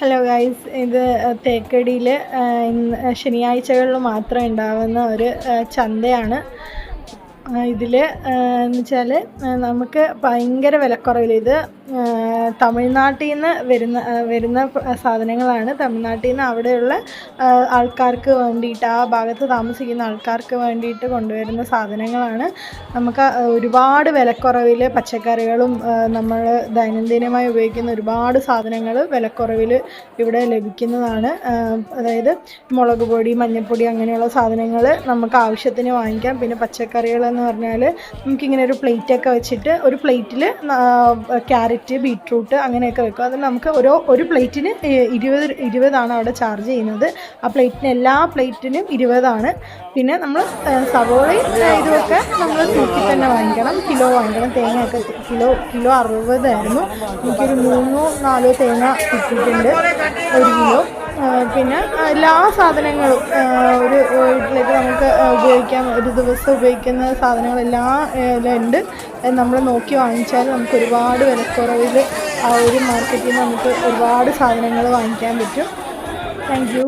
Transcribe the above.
Hello guys, ഇത് തേക്കടിയിൽ ശനിയാഴ്ചകളിൽ മാത്രം ഉണ്ടാകുന്ന ഒരു ചന്തയാണ്. ഇതിൽ എന്ന് വെച്ചാൽ നമുക്ക് ഭയങ്കര വിലക്കുറവിൽ ഇത് തമിഴ്നാട്ടിൽ നിന്ന് വരുന്ന സാധനങ്ങളാണ്. തമിഴ്നാട്ടിൽ നിന്ന് അവിടെയുള്ള ആൾക്കാർക്ക് വേണ്ടിയിട്ട്, ആ ഭാഗത്ത് താമസിക്കുന്ന ആൾക്കാർക്ക് വേണ്ടിയിട്ട് കൊണ്ടുവരുന്ന സാധനങ്ങളാണ്. നമുക്ക് ഒരുപാട് വിലക്കുറവിൽ പച്ചക്കറികളും നമ്മൾ ദൈനംദിനമായി ഉപയോഗിക്കുന്ന ഒരുപാട് സാധനങ്ങൾ വിലക്കുറവിൽ ഇവിടെ ലഭിക്കുന്നതാണ്. അതായത് മുളക് പൊടി, മഞ്ഞൾപ്പൊടി അങ്ങനെയുള്ള സാധനങ്ങൾ നമുക്ക് ആവശ്യത്തിന് വാങ്ങിക്കാം. പിന്നെ പച്ചക്കറികളെന്ന് പറഞ്ഞാൽ നമുക്കിങ്ങനെ ഒരു പ്ലേറ്റൊക്കെ വെച്ചിട്ട്, ഒരു പ്ലേറ്റിൽ ക്യാരറ്റ്, ബീട്രൂട്ട് അങ്ങനെയൊക്കെ വെക്കും. അത് നമുക്ക് ഒരു പ്ലേറ്റിന് 20 അവിടെ ചാർജ് ചെയ്യുന്നത്. ആ പ്ലേറ്റിന്, എല്ലാ പ്ലേറ്റിനും 20. പിന്നെ നമ്മൾ സവോളയും ഇതുമൊക്കെ നമ്മൾ തൂക്കി തന്നെ വാങ്ങിക്കണം, കിലോ വാങ്ങിക്കണം. തേങ്ങയൊക്കെ കിലോ 60 ആയിരുന്നു. എനിക്കൊരു 3-4 തേങ്ങ കിട്ടിയിട്ടുണ്ട്, 1 കിലോ. പിന്നെ എല്ലാ സാധനങ്ങളും ഒരു വീട്ടിലേക്ക് നമുക്ക് ഉപയോഗിക്കാം, ഒരു ദിവസം ഉപയോഗിക്കുന്ന സാധനങ്ങളെല്ലാം ഉണ്ട്. നമ്മൾ നോക്കി വാങ്ങിച്ചാൽ നമുക്ക് ഒരുപാട് വിലക്കുറവിൽ ആ ഒരു മാർക്കറ്റിൽ നിന്ന് നമുക്ക് ഒരുപാട് സാധനങ്ങൾ വാങ്ങിക്കാൻ പറ്റും. Thank you.